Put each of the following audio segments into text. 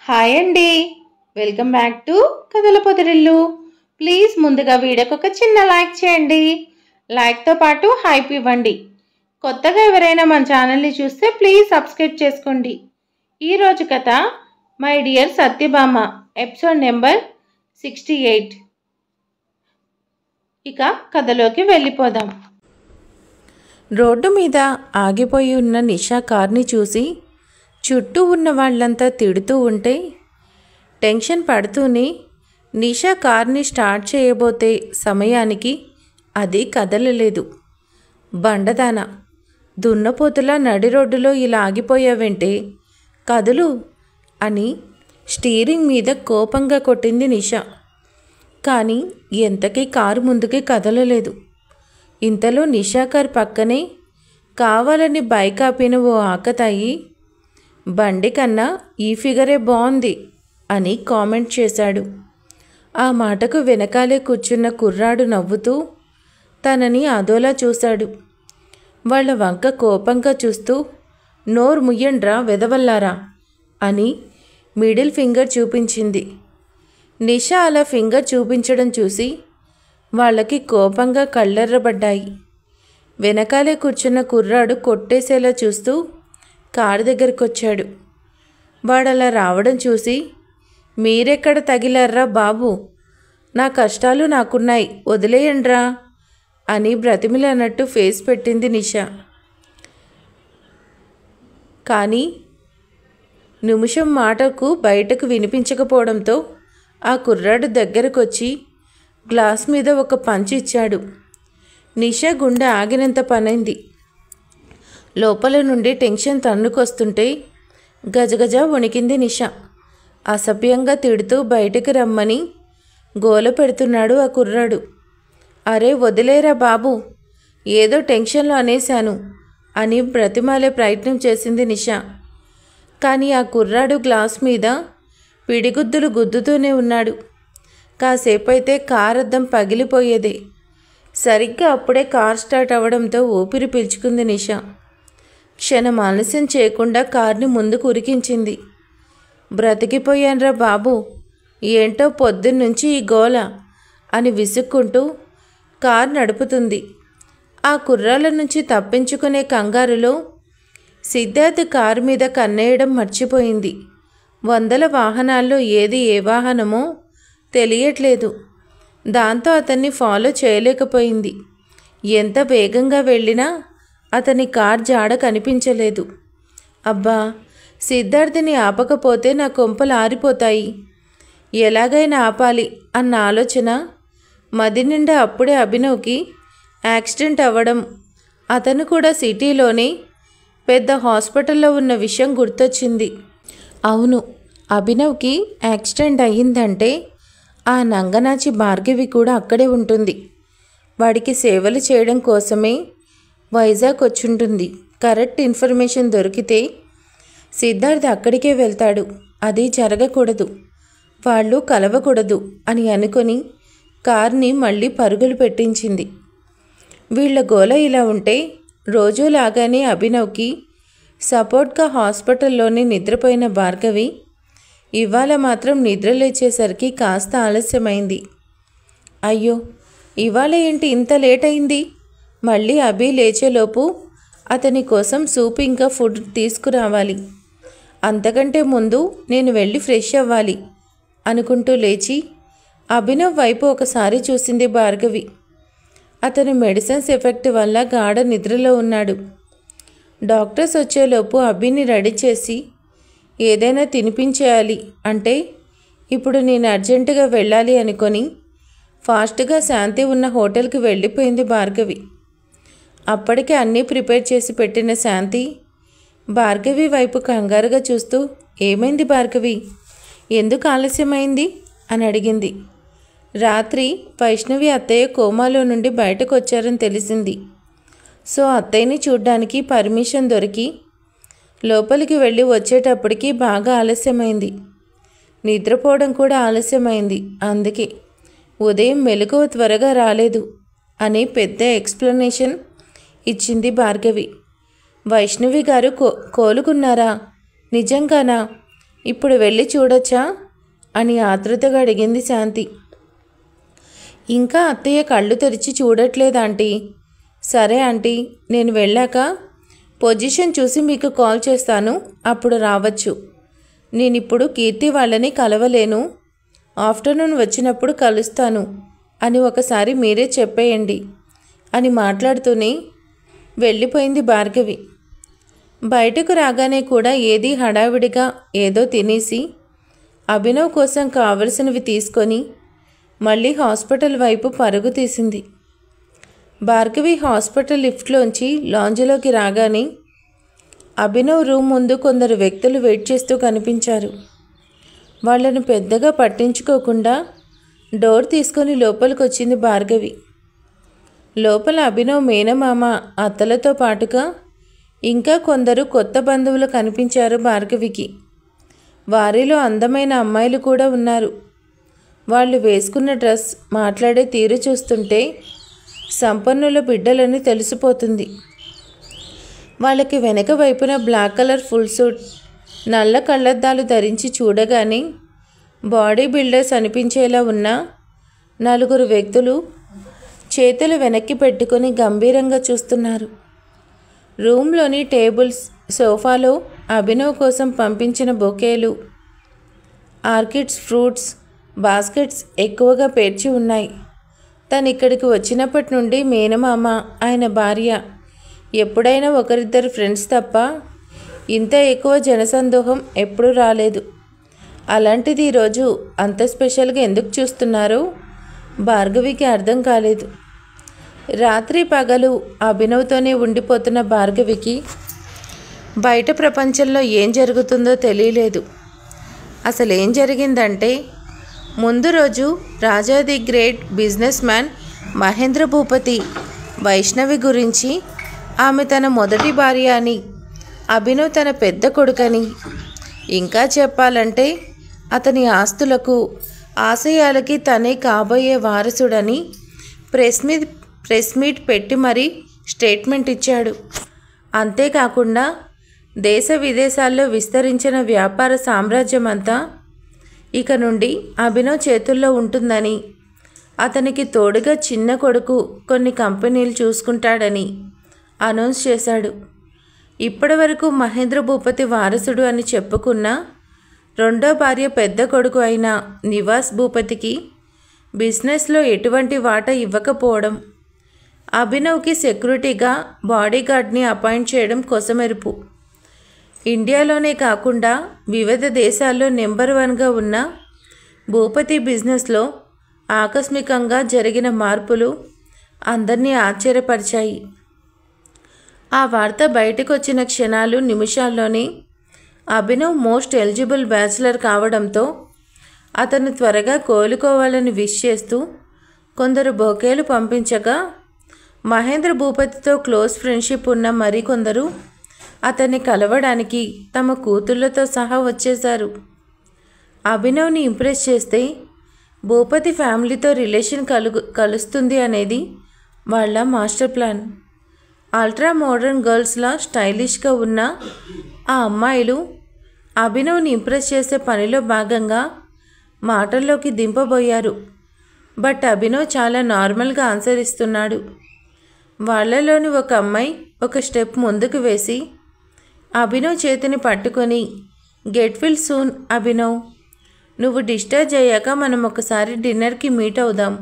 Hi అండి, welcome back to కథల పొదరిల్లు. Please ముందుగా వీడియోకి ఒక చిన్న లైక్ చేయండి. లైక్తో పాటు హైప్ ఇవ్వండి. కొత్తగా ఎవరైనా మన ఛానల్ని చూస్తే ప్లీజ్ సబ్స్క్రైబ్ చేసుకోండి. ఈరోజు కథ my dear Satyabhama, episode number 68. ఇక కథలోకి వెళ్ళిపోదాం. రోడ్డు మీద ఆగిపోయి ఉన్న నిషా కార్ని చూసి చుట్టూ ఉన్న వాళ్ళంతా తిడుతూ ఉంటే టెన్షన్ పడుతూనే నిషా కార్ని స్టార్ట్ చేయబోతే సమయానికి అది కదలలేదు. బండదాన, దున్నపోతులా నడి రోడ్డులో ఇలా ఆగిపోయావంటే కదులు అని స్టీరింగ్ మీద కోపంగా కొట్టింది నిషా. కానీ ఎంతకీ కారు ముందుకి కదలలేదు. ఇంతలో నిషా కార్ పక్కనే కావాలని బైక్ ఆపిన ఓ ఆకతాయి, బండి కన్నా ఈ ఫిగరే బాగుంది అని కామెంట్ చేశాడు. ఆ మాటకు వెనకాలే కూర్చున్న కుర్రాడు నవ్వుతూ తనని అదోలా చూశాడు. వాళ్ళ వంక కోపంగా చూస్తూ నోరు ముయ్యండ్రా వెదవల్లారా అని మిడిల్ ఫింగర్ చూపించింది. నిషా అలా ఫింగర్ చూపించడం చూసి వాళ్ళకి కోపంగా కళ్ళెర్రబడ్డాయి. వెనకాలే కూర్చున్న కుర్రాడు కొట్టేసేలా చూస్తూ కారు దగ్గరికి వచ్చాడు. వాడలా రావడం చూసి మీరెక్కడ తగిలారా బాబు, నా కష్టాలు నాకున్నాయి వదిలేయండ్రా అని బ్రతిమిలన్నట్టు ఫేస్ పెట్టింది నిషా. కానీ నిమిషం మాటకు బయటకు వినిపించకపోవడంతో ఆ కుర్రాడు దగ్గరకొచ్చి గ్లాస్ మీద ఒక పంచ్ ఇచ్చాడు. నిషా గుండె ఆగినంత పనైంది. లోపల నుండి టెన్షన్ తన్నుకొస్తుంటే గజగజ వణికింది నిషా. అసభ్యంగా తిడుతూ బయటికి రమ్మని గోల పెడుతున్నాడు ఆ కుర్రాడు. అరే వదిలేరా బాబు, ఏదో టెన్షన్లో అనేశాను అని బ్రతిమాలే ప్రయత్నం చేసింది నిషా. కానీ ఆ కుర్రాడు గ్లాస్ మీద పిడిగుద్దులు గుద్దుతూనే ఉన్నాడు. కాసేపైతే కార్ అద్దం పగిలిపోయేదే. సరిగ్గా అప్పుడే కార్ స్టార్ట్ అవ్వడంతో ఊపిరి పీల్చుకుంది నిషా. క్షణం ఆలస్యం చేయకుండా కార్ని ముందుకు ఉరికించింది. బ్రతికిపోయాన్రా బాబు, ఏంటో పొద్దున్నుంచి ఈ గోల అని విసుక్కుంటూ కార్ నడుపుతుంది. ఆ కుర్రాళ్ళ నుంచి తప్పించుకునే కంగారులో సిద్ధార్థ్ కారు మీద కన్నేయడం మర్చిపోయింది. వందల వాహనాల్లో ఏది ఏ వాహనమో తెలియట్లేదు. దాంతో అతన్ని ఫాలో చేయలేకపోయింది. ఎంత వేగంగా వెళ్ళినా అతని కార్ జాడ కనిపించలేదు. అబ్బా, సిద్ధార్థిని ఆపకపోతే నా కొంపలు ఆరిపోతాయి, ఎలాగైనా ఆపాలి అన్న ఆలోచన మది నిండా అప్పుడే అభినవ్కి యాక్సిడెంట్ అవ్వడం, అతను కూడా సిటీలోనే పెద్ద హాస్పిటల్లో ఉన్న విషయం గుర్తొచ్చింది. అవును, అభినవ్కి యాక్సిడెంట్ అయ్యిందంటే ఆ నంగనాచి భార్గవి కూడా అక్కడే ఉంటుంది. వాడికి సేవలు చేయడం కోసమే వైజాగ్ వచ్చుంటుంది. కరెక్ట్ ఇన్ఫర్మేషన్ దొరికితే సిద్ధార్థ్ అక్కడికే వెళ్తాడు. అది జరగకూడదు, వాళ్ళు కలవకూడదు అని అనుకొని కార్ని మళ్ళీ పరుగులు పెట్టించింది. వీళ్ల గోల ఇలా ఉంటే రోజులాగానే అభినవ్కి సపోర్ట్గా హాస్పిటల్లోనే నిద్రపోయిన భార్గవి ఇవాళ మాత్రం నిద్రలేచేసరికి కాస్త ఆలస్యమైంది. అయ్యో, ఇవాళ ఏంటి ఇంత లేట్ అయింది? మళ్ళీ అభి లేచేలోపు అతని కోసం సూప్ ఇంకా ఫుడ్ తీసుకురావాలి. అంతకంటే ముందు నేను వెళ్ళి ఫ్రెష్ అవ్వాలి అనుకుంటూ లేచి అభినవ్ వైపు ఒకసారి చూసింది భార్గవి. అతను మెడిసిన్స్ ఎఫెక్ట్ వల్ల గాఢ నిద్రలో ఉన్నాడు. డాక్టర్స్ వచ్చేలోపు అభిని రెడీ చేసి ఏదైనా తినిపించేయాలి అంటే ఇప్పుడు నేను అర్జెంటుగా వెళ్ళాలి అనుకొని ఫాస్ట్గా శాంతి ఉన్న హోటల్కి వెళ్ళిపోయింది భార్గవి. అప్పటికే అన్నీ ప్రిపేర్ చేసి పెట్టిన శాంతి భార్గవి వైపు కంగారుగా చూస్తూ ఏమైంది భార్గవి, ఎందుకు ఆలస్యమైంది అని అడిగింది. రాత్రి వైష్ణవి అత్తయ్య కోమాలో నుండి బయటకు వచ్చారని తెలిసింది. సో అత్తయ్యని చూడ్డానికి పర్మిషన్ దొరికి లోపలికి వెళ్ళి వచ్చేటప్పటికి బాగా ఆలస్యమైంది. నిద్రపోవడం కూడా ఆలస్యమైంది, అందుకే ఉదయం మెలకువ త్వరగా రాలేదు అని పెద్ద ఎక్స్ప్లెనేషన్ ఇచ్చింది భార్గవి. వైష్ణవి గారు కోలుకున్నారా? నిజంగానా? ఇప్పుడు వెళ్ళి చూడొచ్చా అని ఆతృతగా అడిగింది శాంతి. ఇంకా అత్తయ్య కళ్ళు తెరిచి చూడట్లేదు ఆంటీ. సరే ఆంటీ, నేను వెళ్ళాక పొజిషన్ చూసి మీకు కాల్ చేస్తాను, అప్పుడు రావచ్చు. నేనిప్పుడు కీర్తి వాళ్ళని కలవలేను, ఆఫ్టర్నూన్ వచ్చినప్పుడు కలుస్తాను అని ఒకసారి మీరే చెప్పేయండి అని మాట్లాడుతూనే వెళ్ళిపోయింది భార్గవి. బయటకు రాగానే కూడా ఏదీ హడావిడిగా ఏదో తినేసి అభినవ్ కోసం కావలసినవి తీసుకొని మళ్ళీ హాస్పిటల్ వైపు పరుగు తీసింది. భార్గవి హాస్పిటల్ లిఫ్ట్లోంచి లాంజ్లోకి రాగానే అభినవ్ రూమ్ ముందు కొందరు వ్యక్తులు వెయిట్ చేస్తూ కనిపించారు. వాళ్లను పెద్దగా పట్టించుకోకుండా డోర్ తీసుకొని లోపలికి వచ్చింది భార్గవి. లోపల అభినవ్ మేనమామ అత్తలతో పాటుగా ఇంకా కొందరు కొత్త బంధువులు కనిపించారు భార్గవికి. వారిలో అందమైన అమ్మాయిలు కూడా ఉన్నారు. వాళ్ళు వేసుకున్న డ్రెస్, మాట్లాడే తీరు చూస్తుంటే సంపన్నుల బిడ్డలని తెలిసిపోతుంది. వాళ్ళకి వెనక వైపున బ్లాక్ కలర్ ఫుల్ సూట్, నల్ల కళ్ళద్దాలు ధరించి చూడగానే బాడీ బిల్డర్స్ అనిపించేలా ఉన్న నలుగురు వ్యక్తులు చేతులు వెనక్కి పెట్టుకొని గంభీరంగా చూస్తున్నారు. రూమ్లోని టేబుల్స్, సోఫాలో అభినవ్ కోసం పంపించిన బొకేలు, ఆర్కిడ్స్, ఫ్రూట్స్ బాస్కెట్స్ ఎక్కువగా పేర్చి ఉన్నాయి. తను ఇక్కడికి వచ్చినప్పటి నుండి మేనమామ, ఆయన భార్య ఎప్పుడైనా ఒకరిద్దరు ఫ్రెండ్స్ తప్ప ఇంత ఎక్కువ జనసందోహం ఎప్పుడూ రాలేదు. అలాంటిది ఈరోజు అంత స్పెషల్గా ఎందుకు చూస్తున్నారో భార్గవికి అర్థం కాలేదు. రాత్రి పగలు అభినవ్తోనే ఉండిపోతున్న భార్గవికి బయట ప్రపంచంలో ఏం జరుగుతుందో తెలియలేదు. అసలు ఏం జరిగిందంటే, ముందు రోజు Raja the great business man Mahendra Bhupathi Vaishnavi గురించి, ఆమె తన మొదటి భార్య అని, అభినవ్ తన పెద్ద కొడుకని, ఇంకా చెప్పాలంటే అతని ఆస్తులకు ఆశయాలకి తనే కాబోయే వారసుడని ప్రెస్ మీట్ పెట్టి మరీ స్టేట్మెంట్ ఇచ్చాడు. అంతేకాకుండా దేశ విదేశాల్లో విస్తరించిన వ్యాపార సామ్రాజ్యం అంతా ఇక నుండి అభినవ్ చేతుల్లో ఉంటుందని, అతనికి తోడుగా చిన్న కొడుకు కొన్ని కంపెనీలు చూసుకుంటాడని అనౌన్స్ చేశాడు. ఇప్పటి వరకు మహేంద్ర భూపతి వారసుడు అని చెప్పుకున్న రెండో భార్య పెద్ద కొడుకు అయిన నివాస్ భూపతికి బిజినెస్లో ఎటువంటి వాటా ఇవ్వకపోవడం, అభినవ్కి సెక్యూరిటీగా బాడీగార్డ్ని అపాయింట్ చేయడం కొసమెరుపు. ఇండియాలోనే కాకుండా వివిధ దేశాల్లో నెంబర్ 1గా ఉన్న భూపతి బిజినెస్లో ఆకస్మికంగా జరిగిన మార్పులు అందరినీ ఆశ్చర్యపరిచాయి. ఆ వార్త బయటకు వచ్చిన క్షణాలు, నిమిషాల్లోనే అభినవ్ మోస్ట్ ఎలిజిబుల్ బ్యాచిలర్ కావడంతో అతను త్వరగా కోలుకోవాలని విష్ చేస్తూ కొందరు బొకేలు పంపించగా, మహేంద్ర భూపతితో క్లోజ్ ఫ్రెండ్షిప్ ఉన్న మరికొందరు అతన్ని కలవడానికి తమ కూతుళ్లతో సహా వచ్చేశారు. అభినవ్ని ఇంప్రెస్ చేస్తే భూపతి ఫ్యామిలీతో రిలేషన్ కలుస్తుంది అనేది వాళ్ళ మాస్టర్ ప్లాన్. అల్ట్రా మోడర్న్ గర్ల్స్లా స్టైలిష్గా ఉన్న ఆ అమ్మాయిలు అభినవ్ని ఇంప్రెస్ చేసే పనిలో భాగంగా మాటల్లోకి దింపబోయారు. బట్ అభినవ్ చాలా నార్మల్గా ఆన్సర్ ఇస్తున్నాడు. వాళ్ళలోని ఒక అమ్మాయి ఒక స్టెప్ ముందుకు వేసి అభినవ్ చేతిని పట్టుకొని, గెట్ విల్ సూన్ అభినవ్, నువ్వు డిశ్చార్జ్ అయ్యాక మనం ఒకసారి డిన్నర్కి మీట్ అవుదాం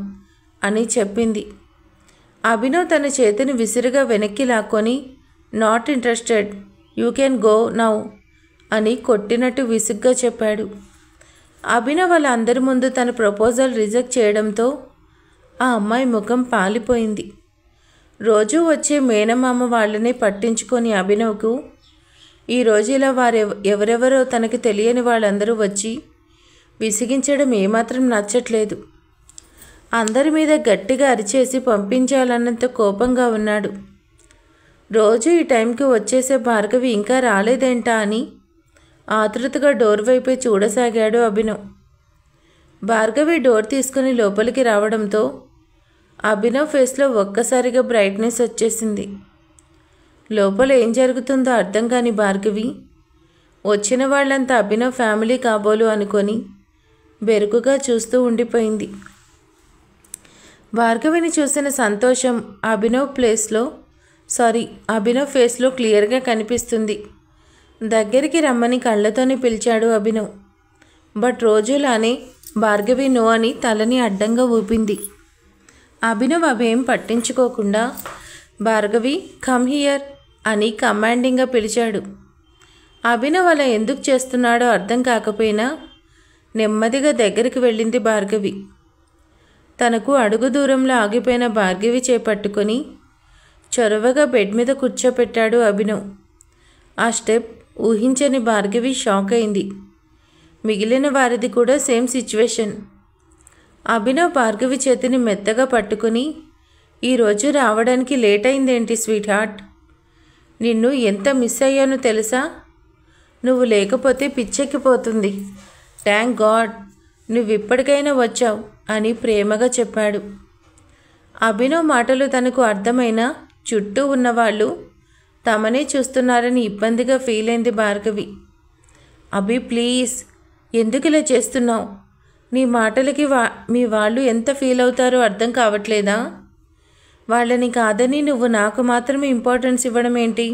అని చెప్పింది. అభినవ్ తన చేతిని విసిరుగా వెనక్కి లాక్కొని, not interested, you can go now అని కొట్టినట్టు విసుగ్గా చెప్పాడు. అభినవ్ వాళ్ళ అందరి ముందు తన ప్రపోజల్ రిజెక్ట్ చేయడంతో ఆ అమ్మాయి ముఖం పాలిపోయింది. రోజూ వచ్చే మేనమామ వాళ్ళనే పట్టించుకొని అభినవ్కు ఈరోజు ఇలా ఎవరెవరో తనకి తెలియని వాళ్ళందరూ వచ్చి విసిగించడం ఏమాత్రం నచ్చట్లేదు. అందరి మీద గట్టిగా అరిచేసి పంపించాలన్నంత కోపంగా ఉన్నాడు. రోజు ఈ టైంకి వచ్చేసే భార్గవి ఇంకా రాలేదేంటా అని ఆతృతగా డోర్ వైపే చూడసాగాడు అభినవ్. భార్గవి డోర్ తీసుకుని లోపలికి రావడంతో అభినవ్ ఫేస్లో ఒక్కసారిగా బ్రైట్నెస్ వచ్చేసింది. లోపల ఏం జరుగుతుందో అర్థం కాని భార్గవి వచ్చిన వాళ్ళంతా అభినవ్ ఫ్యామిలీ కాబోలు అనుకొని బెరుకుగా చూస్తూ ఉండిపోయింది. భార్గవిని చూసిన సంతోషం అభినవ్ ఫేస్లో క్లియర్గా కనిపిస్తుంది. దగ్గరికి రమ్మని కళ్ళతోనే పిలిచాడు అభినవ్. బట్ రోజులానే భార్గవి నో అని తలని అడ్డంగా ఊపింది. అభినవ్ అవేం పట్టించుకోకుండా భార్గవి కమ్ హియర్ అని కమాండింగ్గా పిలిచాడు. అభినవ్ అలా ఎందుకు చేస్తున్నాడో అర్థం కాకపోయినా నెమ్మదిగా దగ్గరికి వెళ్ళింది భార్గవి. తనకు అడుగు దూరంలో ఆగిపోయిన భార్గవి చేపట్టుకొని చొరవగా బెడ్ మీద కూర్చోపెట్టాడు అభినవ్. ఆ స్టెప్ ఊహించని భార్గవి షాక్ అయింది. మిగిలిన వారిది కూడా సేమ్ సిచ్యువేషన్. అభినవ్ భార్గవి చేతిని మెత్తగా పట్టుకుని, ఈరోజు రావడానికి లేట్ అయిందేంటి స్వీట్ హార్ట్? నిన్ను ఎంత మిస్ అయ్యానో తెలుసా? నువ్వు లేకపోతే పిచ్చెక్కిపోతుంది. థ్యాంక్ గాడ్ నువ్వు ఇప్పటికైనా వచ్చావు అని ప్రేమగా చెప్పాడు. అభినవ్ మాటలు తనకు అర్థమైనా చుట్టూ ఉన్నవాళ్ళు తమనే చూస్తున్నారని ఇబ్బందిగా ఫీల్ అయింది భార్గవి. అభి ప్లీజ్ ఎందుకు ఇలా చేస్తున్నావు? నీ మాటలకి మీ వాళ్ళు ఎంత ఫీల్ అవుతారో అర్థం కావట్లేదా? వాళ్ళని కాదని నువ్వు నాకు మాత్రమే ఇంపార్టెన్స్ ఇవ్వడం ఏంటి?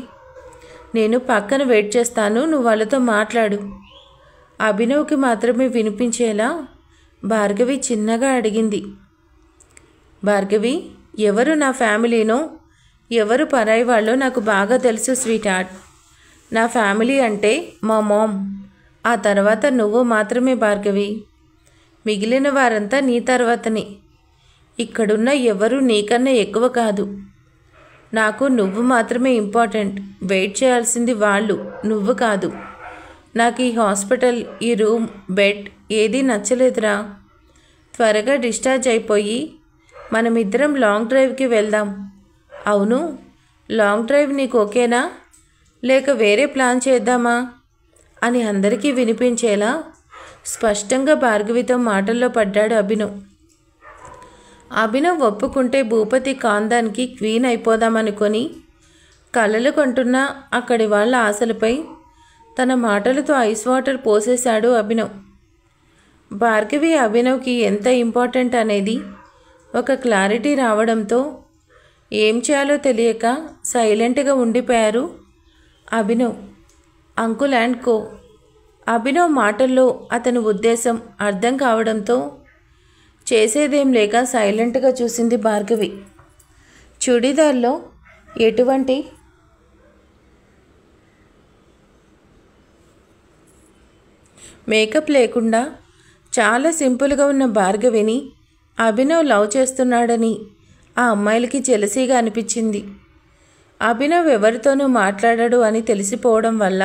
నేను పక్కన వెయిట్ చేస్తాను, నువ్వు వాళ్ళతో మాట్లాడు. అభినవ్కి మాత్రమే వినిపించేలా భార్గవి చిన్నగా అడిగింది. భార్గవి, ఎవరు నా ఫ్యామిలీనో ఎవరు పరాయి వాళ్ళో నాకు బాగా తెలుసు స్వీట్ హార్ట్. నా ఫ్యామిలీ అంటే మా మామ్, ఆ తర్వాత నువ్వు మాత్రమే భార్గవి. మిగిలిన వారంతా నీ తర్వాతనే. ఇక్కడున్న ఎవరు నీకన్నా ఎక్కువ కాదు. నాకు నువ్వు మాత్రమే ఇంపార్టెంట్. వెయిట్ చేయాల్సింది వాళ్ళు, నువ్వు కాదు. నాకు ఈ హాస్పిటల్, ఈ రూమ్, బెడ్ ఏదీ నచ్చలేదురా. త్వరగా డిశ్చార్జ్ అయిపోయి మనమిద్దరం లాంగ్ డ్రైవ్కి వెళ్దాం. అవును, లాంగ్ డ్రైవ్ నీకు ఓకేనా, లేక వేరే ప్లాన్ చేద్దామా అని అందరికీ వినిపించేలా స్పష్టంగా భార్గవితో మాటల్లో పడ్డాడు అభినవ్. అభినవ్ ఒప్పుకుంటే భూపతి కాందానికి క్వీన్ అయిపోదామనుకొని కలలు కొంటున్న అక్కడి వాళ్ళ ఆశలపై తన మాటలతో ఐస్ వాటర్ పోసేశాడు అభినవ్. భార్గవి అభినవ్కి ఎంత ఇంపార్టెంట్ అనేది ఒక క్లారిటీ రావడంతో ఏం చేయాలో తెలియక సైలెంట్గా ఉండిపోయారు Abhinav, uncle and co. Abhinav మాటల్లో అతని ఉద్దేశం అర్థం కావడంతో చేసేదేం లేక సైలెంట్గా చూసింది భార్గవి. చుడీదార్లో ఎటువంటి మేకప్ లేకుండా చాలా సింపుల్గా ఉన్న భార్గవిని అభినవ్ లవ్ చేస్తున్నాడని ఆ అమ్మాయిలకి జెలసీగా అనిపించింది. అభినవ్ ఎవరితోనూ మాట్లాడాడు అని తెలిసిపోవడం వల్ల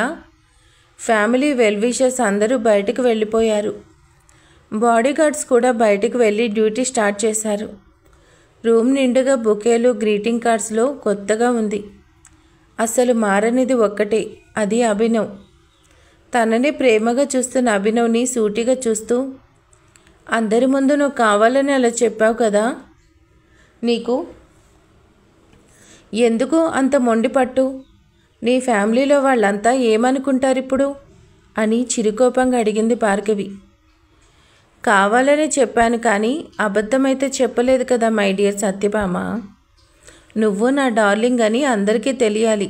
ఫ్యామిలీ వెల్ విషర్స్ అందరూ బయటకు వెళ్ళిపోయారు. బాడీగార్డ్స్ కూడా బయటకు వెళ్ళి డ్యూటీ స్టార్ట్ చేశారు. రూమ్ నిండుగా బొకేలు, గ్రీటింగ్ కార్డ్స్లో కొత్తగా ఉంది. అసలు మారనిది ఒక్కటే, అది అభినవ్. తనని ప్రేమగా చూస్తున్న అభినవ్ని సూటిగా చూస్తూ, అందరి ముందు నువ్వు కావాలని అలా చెప్పావు కదా, నీకు ఎందుకు అంత మొండిపట్టు? నీ ఫ్యామిలీలో వాళ్ళంతా ఏమనుకుంటారిప్పుడు అని చిరుకోపంగా అడిగింది భార్గవి. కావాలనే చెప్పాను కానీ అబద్ధమైతే చెప్పలేదు కదా మై డియర్ సత్యభామ. నువ్వు నా డార్లింగ్ అని అందరికీ తెలియాలి,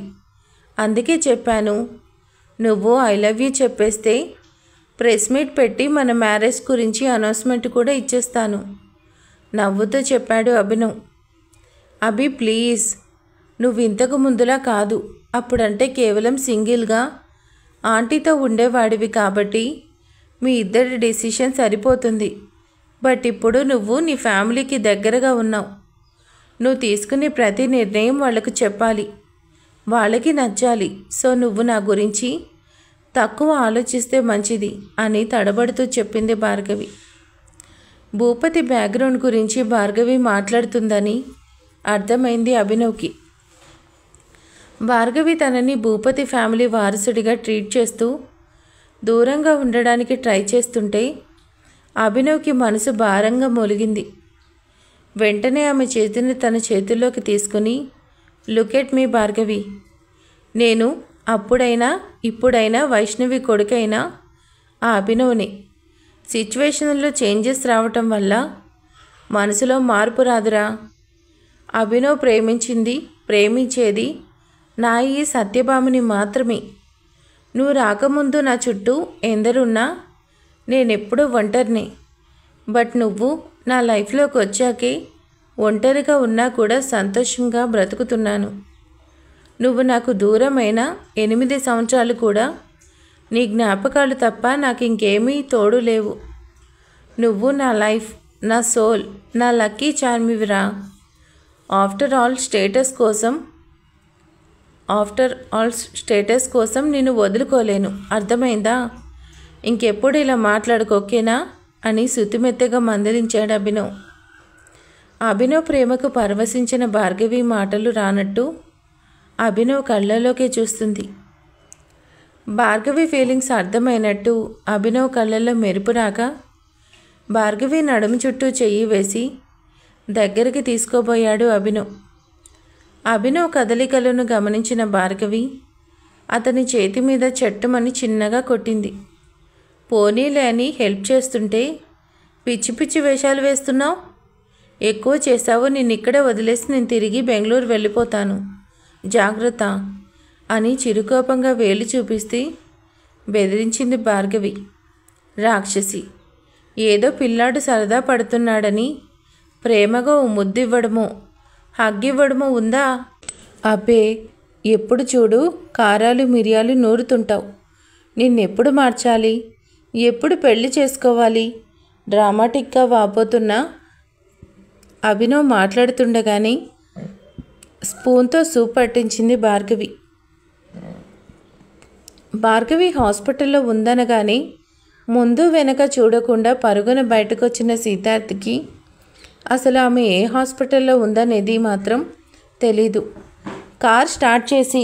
అందుకే చెప్పాను. నువ్వు ఐ లవ్ యూ చెప్పేస్తే ప్రెస్ మీట్ పెట్టి మన మ్యారేజ్ గురించి అనౌన్స్మెంట్ కూడా ఇచ్చేస్తాను, నవ్వుతూ చెప్పాడు అభినవ్. అభి ప్లీజ్, నువ్వు ఇంతకు ముందులా కాదు. అప్పుడంటే కేవలం సింగిల్గా ఆంటీతో ఉండేవాడివి కాబట్టి మీ ఇద్దరి డెసిషన్ సరిపోతుంది. బట్ ఇప్పుడు నువ్వు నీ ఫ్యామిలీకి దగ్గరగా ఉన్నావు. నువ్వు తీసుకునే ప్రతి నిర్ణయం వాళ్ళకు చెప్పాలి, వాళ్ళకి నచ్చాలి. సో నువ్వు నా గురించి తక్కువ ఆలోచిస్తే మంచిది అని తడబడుతూ చెప్పింది భార్గవి. భూపతి బ్యాక్గ్రౌండ్ గురించి భార్గవి మాట్లాడుతుందని అర్థమైంది అభినవ్కి. భార్గవి తనని భూపతి ఫ్యామిలీ వారసుడిగా ట్రీట్ చేస్తూ దూరంగా ఉండడానికి ట్రై చేస్తుంటే అభినవ్కి మనసు భారంగా మొలిగింది. వెంటనే ఆమె చేతిని తన చేతుల్లోకి తీసుకుని, లుక్ ఎట్ మీ భార్గవి, నేను అప్పుడైనా ఇప్పుడైనా వైష్ణవి కొడుకైనా ఆ అభినవ్ని. సిచ్యువేషన్లో చేంజెస్ రావటం వల్ల మనసులో మార్పు రాదురా. అభినవ్ ప్రేమించేది నా ఈ సత్యభామని మాత్రమే. నువ్వు రాకముందు నా చుట్టూ ఎందరున్నా నేనెప్పుడూ ఒంటరినే. బట్ నువ్వు నా లైఫ్లోకి వచ్చాకే ఒంటరిగా ఉన్నా కూడా సంతోషంగా బ్రతుకుతున్నాను. నువ్వు నాకు దూరమైన 8 సంవత్సరాలు కూడా నీ జ్ఞాపకాలు తప్ప నాకు ఇంకేమీ తోడు లేవు. నువ్వు నా లైఫ్, నా సోల్, నా లక్కీ చార్మివిరా. ఆఫ్టర్ ఆల్ స్టేటస్ కోసం నేను వదులుకోలేను. అర్థమైందా? ఇంకెప్పుడు ఇలా మాట్లాడుకోకేనా అని శుతిమెత్తగా మందలించాడు అభినవ్. అభినవ్ ప్రేమకు పరవశించిన భార్గవి మాటలు రానట్టు అభినవ్ కళ్ళలోకే చూస్తుంది. భార్గవి ఫీలింగ్స్ అర్థమైనట్టు అభినవ్ కళ్ళల్లో మెరుపు రాక భార్గవి నడుము చుట్టూ చెయ్యి వేసి దగ్గరికి తీసుకోబోయాడు అభినవ్. అభినవ్ కదలికలను గమనించిన భార్గవి అతని చేతి మీద చట్టుమని చిన్నగా కొట్టింది. పోనీలే అని హెల్ప్ చేస్తుంటే పిచ్చి పిచ్చి వేషాలు వేస్తున్నావు. ఎక్కువ చేశావు. నిన్నిక్కడే వదిలేసి నేను తిరిగి బెంగళూరు వెళ్ళిపోతాను. జాగ్రత్త అని చిరుకోపంగా వేలు చూపిస్తే బెదిరించింది భార్గవి. రాక్షసి, ఏదో పిల్లాడు సరదా పడుతున్నాడని ప్రేమగా ఓ ముద్దివ్వడమో హగ్గివ్వడమో ఉందా? అబ్బే, ఎప్పుడు చూడు కారాలు మిరియాలు నూరుతుంటావు. నిన్నెప్పుడు మార్చాలి? ఎప్పుడు పెళ్లి చేసుకోవాలి? డ్రామాటిక్గా వాపోతున్న అభినవ్ మాట్లాడుతుండగానే స్పూన్తో సూప్ పట్టించింది భార్గవి. భార్గవి హాస్పిటల్లో ఉందనగానే ముందు వెనక చూడకుండా పరుగున బయటకొచ్చిన సిద్ధార్థ్కి అసలు ఆమె ఏ హాస్పిటల్లో ఉందనేది మాత్రం తెలీదు. కార్ స్టార్ట్ చేసి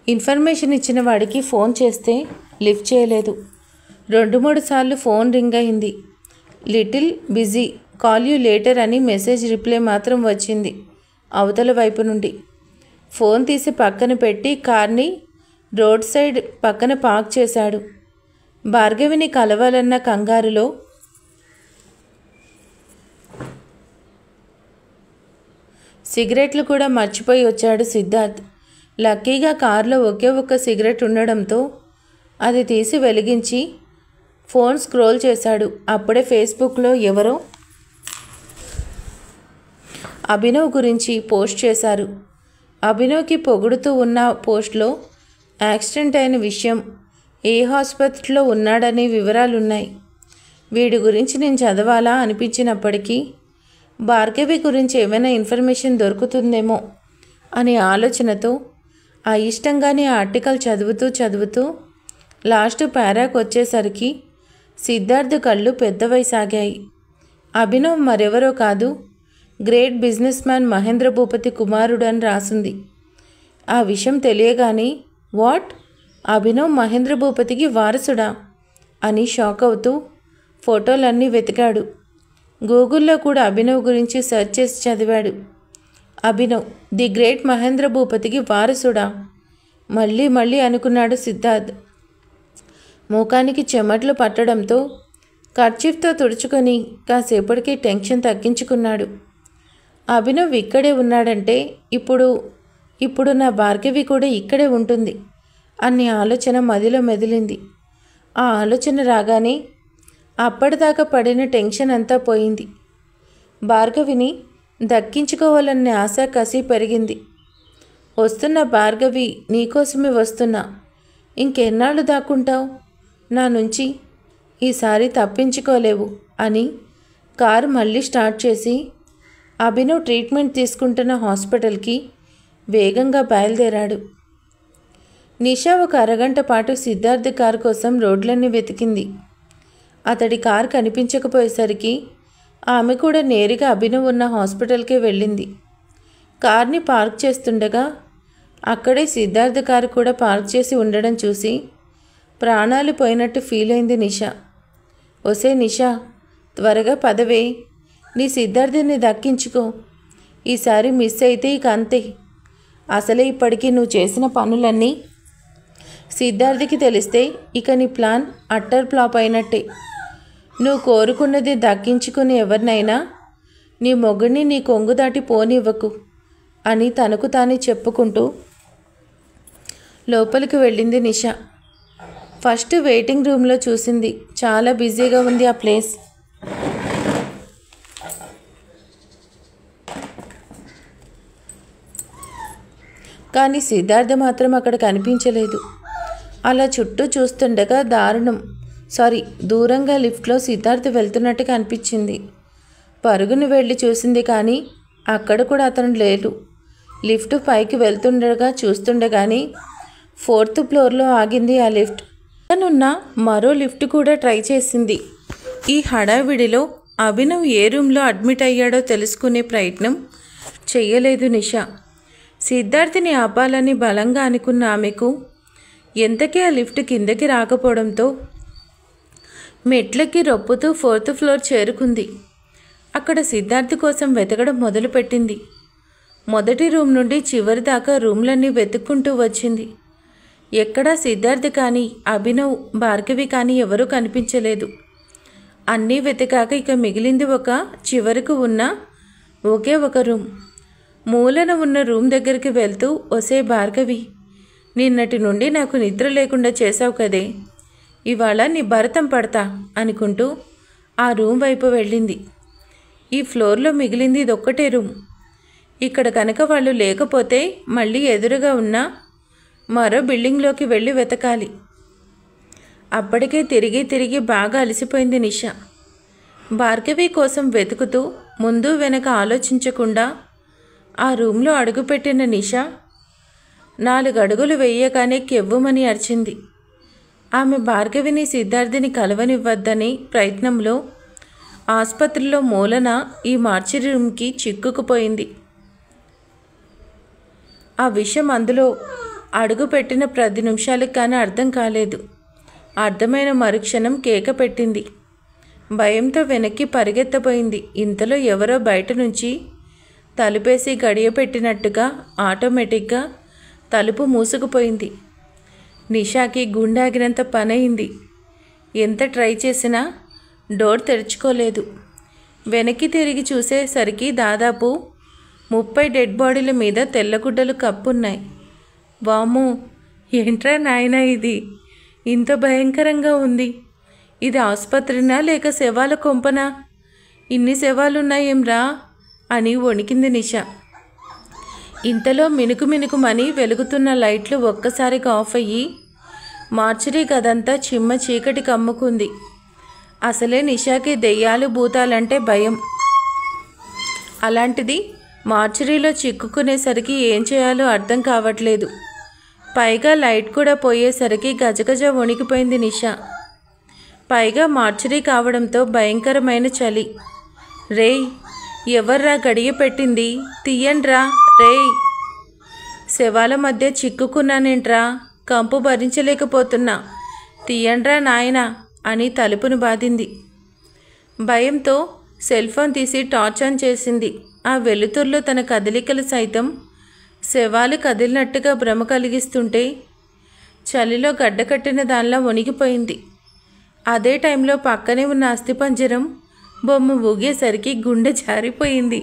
ఇన్ఫర్మేషన్ ఇచ్చిన వాడికి ఫోన్ చేస్తే లిఫ్ట్ చేయలేదు. 2-3 సార్లు ఫోన్ రింగ్ అయింది. Little busy, call you later అని మెసేజ్ రిప్లై మాత్రం వచ్చింది అవతల వైపు నుండి. ఫోన్ తీసి పక్కన పెట్టి కార్ని రోడ్ సైడ్ పక్కన పార్క్ చేశాడు. భార్గవిని కలవాలన్న కంగారులో సిగరెట్లు కూడా మర్చిపోయి వచ్చాడు సిద్ధార్థ్. లక్కీగా కారులో ఒకే ఒక్క సిగరెట్ ఉండడంతో అది తీసి వెలిగించి ఫోన్ స్క్రోల్ చేశాడు. అప్పుడే ఫేస్బుక్లో ఎవరో అభినవ్ గురించి పోస్ట్ చేశారు. అభినవ్కి పొగుడుతూ ఉన్న పోస్ట్లో యాక్సిడెంట్ అయిన విషయం, ఏ హాస్పిటల్లో ఉన్నాడనే వివరాలున్నాయి. వీడి గురించి నేను చదవాలా అనిపించినప్పటికీ భార్గవి గురించి ఏమైనా ఇన్ఫర్మేషన్ దొరుకుతుందేమో అనే ఆలోచనతో అయిష్టంగానే ఆర్టికల్ చదువుతూ లాస్ట్ పారాకు వచ్చేసరికి సిద్ధార్థ్ కళ్ళు పెద్దవైసాగాయి. అభినవ్ మరెవరో కాదు, great business man Mahendra Bhupathi కుమారుడు అని రాసింది. ఆ విషయం తెలియగానే వాట్, అభినవ్ మహేంద్ర భూపతికి వారసుడా అని షాక్ అవుతూ ఫోటోలన్నీ వెతికాడు. గూగుల్లో కూడా అభినవ్ గురించి సెర్చ్ చేసి చదివాడు. అభినవ్ ది గ్రేట్ మహేంద్ర భూపతికి వారసుడా? మళ్ళీ అనుకున్నాడు సిద్ధార్థ్. ముఖానికి చెమట్లు పట్టడంతో కర్చీఫ్తో తుడుచుకొని కాసేపటికి టెన్షన్ తగ్గించుకున్నాడు. అభినవ్ ఇక్కడే ఉన్నాడంటే ఇప్పుడు నా భార్గవి కూడా ఇక్కడే ఉంటుంది అనే ఆలోచన మదిలో మెదిలింది. ఆ ఆలోచన రాగానే అప్పటిదాకా పడిన టెన్షన్ అంతా పోయింది. భార్గవిని దక్కించుకోవాలనే ఆశ కసి పెరిగింది. వస్తున్న భార్గవి, నీకోసమే వస్తున్నా. ఇంకెన్నాళ్ళు దాక్కుంటావు నా నుంచి? ఈసారి తప్పించుకోలేవు అని కారు మళ్ళీ స్టార్ట్ చేసి అభినవ్ ట్రీట్మెంట్ తీసుకుంటున్న హాస్పిటల్కి వేగంగా బయలుదేరాడు. నిషా ఒక అరగంట పాటు సిద్ధార్థ్ కారు కోసం రోడ్లన్నీ వెతికింది. అతడి కారు కనిపించకపోయేసరికి ఆమె కూడా నేరుగా అభినవ్ ఉన్న హాస్పిటల్కే వెళ్ళింది. కార్ని పార్క్ చేస్తుండగా అక్కడే సిద్ధార్థ్ కారు కూడా పార్క్ చేసి ఉండడం చూసి ప్రాణాలు పోయినట్టు ఫీల్ అయింది నిషా. ఒసే నిషా, త్వరగా పదవే, నీ సిద్ధార్థిని దక్కించుకో. ఈసారి మిస్ అయితే ఇక అంతే. అసలే ఇప్పటికీ నువ్వు చేసిన పనులన్నీ సిద్ధార్థకి తెలిస్తే ఇక నీ ప్లాన్ అట్టర్ ఫ్లాప్ అయినట్టే. నువ్వు కోరుకున్నది దక్కించుకుని ఎవరినైనా నీ మొగుడిని నీ కొంగు దాటి పోనివ్వకు అని తనకు తానే చెప్పుకుంటూ లోపలికి వెళ్ళింది నిషా. ఫస్ట్ వెయిటింగ్ రూమ్లో చూసింది. చాలా బిజీగా ఉంది ఆ ప్లేస్. కానీ సిద్ధార్థ మాత్రం అక్కడ కనిపించలేదు. అలా చుట్టూ చూస్తుండగా దూరంగా లిఫ్ట్లో సిద్ధార్థ వెళ్తున్నట్టుగా అనిపించింది. పరుగును వెళ్ళి చూసింది కానీ అక్కడ కూడా అతను లేడు. లిఫ్ట్ పైకి వెళ్తుండగా చూస్తుండగానే 4th ఫ్లోర్లో ఆగింది ఆ లిఫ్ట్. తనున్న మరో లిఫ్ట్ కూడా ట్రై చేసింది. ఈ హడావిడిలో అభినవ్ ఏ రూమ్లో అడ్మిట్ అయ్యాడో తెలుసుకునే ప్రయత్నం చెయ్యలేదు నిషా. సిద్ధార్థిని ఆపాలని బలంగా అనుకున్న ఆమెకు ఎంతకీ ఆ లిఫ్ట్ కిందకి రాకపోవడంతో మెట్లకి రొప్పుతూ 4th ఫ్లోర్ చేరుకుంది. అక్కడ సిద్ధార్థ్ కోసం వెతకడం మొదలుపెట్టింది. మొదటి రూమ్ నుండి చివరి దాకా రూమ్లన్నీ వెతుక్కుంటూ వచ్చింది. ఎక్కడా సిద్ధార్థ్ కానీ అభినవ్, భార్గవి కానీ ఎవరూ కనిపించలేదు. అన్నీ వెతికాక ఇక మిగిలింది ఒక చివరకు ఉన్న ఒకే ఒక రూమ్. మూలన ఉన్న రూమ్ దగ్గరికి వెళ్తూ, ఒసే భార్గవి, నిన్నటి నుండి నాకు నిద్ర లేకుండా చేశావు కదే, ఇవాళ నీ భరతం పడతా అనుకుంటూ ఆ రూమ్ వైపు వెళ్ళింది. ఈ ఫ్లోర్లో మిగిలింది ఇదొక్కటే రూమ్. ఇక్కడ కనుక వాళ్ళు లేకపోతే మళ్ళీ ఎదురుగా ఉన్న మరో బిల్డింగ్లోకి వెళ్ళి వెతకాలి. అప్పటికే తిరిగి బాగా అలసిపోయింది నిషా. భార్గవి కోసం వెతుకుతూ ముందు వెనక ఆలోచించకుండా ఆ రూమ్లో అడుగుపెట్టిన నిషా 4 అడుగులు వేయగానే కెవ్వుమని అరిచింది. ఆమె భార్గవిని, సిద్ధార్థిని కలవనివ్వద్దనే ప్రయత్నంలో ఆసుపత్రిలో మూలన ఈ మార్చిరి రూమ్కి చిక్కుకుపోయింది. ఆ విషయం అందులో అడుగుపెట్టిన 10 నిమిషాలకు కానీ అర్థం కాలేదు. అర్థమైన మరుక్షణం కేక పెట్టింది. భయంతో వెనక్కి పరిగెత్తపోయింది. ఇంతలో ఎవరో బయట నుంచి తలుపేసి గడియ పెట్టినట్టుగా ఆటోమేటిక్గా తలుపు మూసుకుపోయింది. నిషాకి గుండాగినంత పనయింది. ఎంత ట్రై చేసినా డోర్ తెరుచుకోలేదు. వెనక్కి తిరిగి చూసేసరికి దాదాపు 30 డెడ్ బాడీల మీద తెల్లగుడ్డలు కప్పున్నాయి. వామ్మో, ఏంట్రా నాయనా ఇది, ఇంత భయంకరంగా ఉంది. ఇది ఆసుపత్రినా లేక శవాల కొంపనా? ఇన్ని శవాలున్నాయేంరా అని వణికింది నిషా. ఇంతలో మినుకుమని వెలుగుతున్న లైట్లు ఒక్కసారిగా ఆఫ్ అయ్యి మార్చిరీ గదంతా చిమ్మ చీకటి కమ్ముకుంది. అసలే నిషాకి దెయ్యాలు భూతాలంటే భయం. అలాంటిది మార్చిరీలో చిక్కుకునేసరికి ఏం చేయాలో అర్థం కావట్లేదు. పైగా లైట్ కూడా పోయేసరికి గజగజ వణికిపోయింది నిషా. పైగా మార్చిరీ కావడంతో భయంకరమైన చలి. రేయ్, ఎవర్రా గడియ పెట్టింది, తీయండ్రా రేయ్. శవాల మధ్య చిక్కుకున్నానేంట్రా, కంపు భరించలేకపోతున్నా, తీయండ్రా నాయనా అని తలుపును బాదింది. భయంతో సెల్ ఫోన్ తీసి టార్చ్ ఆన్ చేసింది. ఆ వెలుతుర్లో తన కదలికలు సైతం శవాలు కదిలినట్టుగా భ్రమ కలిగిస్తుంటే చలిలో గడ్డకట్టిన దానిలా వణిగిపోయింది. అదే టైంలో పక్కనే ఉన్న అస్థిపంజరం బొమ్మ ఊగేసరికి గుండె జారిపోయింది.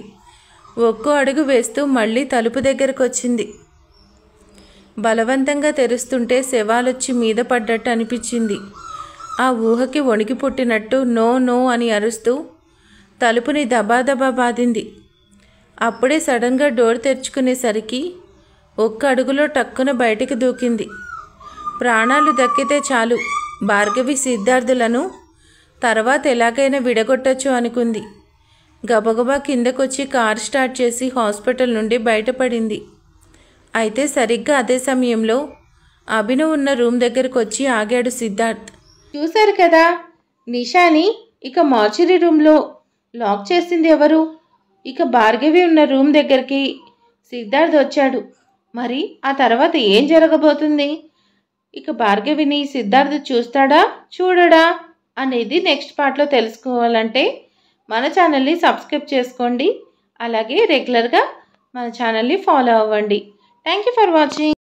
ఒక్కో అడుగు వేస్తూ మళ్ళీ తలుపు దగ్గరకు వచ్చింది. బలవంతంగా తెరుస్తుంటే శవాలొచ్చి మీద పడ్డట్టు అనిపించింది. ఆ ఊహకి వణికి పుట్టినట్టు నో నో అని అరుస్తూ తలుపుని దబాదబా బాదింది. అప్పుడే సడన్గా డోర్ తెరుచుకునేసరికి ఒక్క అడుగులో టక్కున బయటికి దూకింది. ప్రాణాలు దక్కితే చాలు, భార్గవి సిద్ధార్థులను తర్వాత ఎలాగైనా విడగొట్టచ్చు అనుకుంది. గబగబా కిందకొచ్చి కార్ స్టార్ట్ చేసి హాస్పిటల్ నుండి బయటపడింది. అయితే సరిగ్గా అదే సమయంలో అభినవ్ ఉన్న రూమ్ దగ్గరకు వచ్చి ఆగాడు సిద్ధార్థ్. చూశారు కదా, నిషాని ఇక మార్చురీ రూమ్లో లాక్ చేసింది ఎవరు? ఇక భార్గవి ఉన్న రూమ్ దగ్గరికి సిద్ధార్థ్ వచ్చాడు. మరి ఆ తర్వాత ఏం జరగబోతుంది? ఇక భార్గవిని సిద్ధార్థ్ చూస్తాడా చూడడా అనేది నెక్స్ట్ పార్ట్లో తెలుసుకోవాలంటే మన ఛానల్ని సబ్స్క్రైబ్ చేసుకోండి. అలాగే రెగ్యులర్గా మన ఛానల్ని ఫాలో అవ్వండి. Thank you for watching.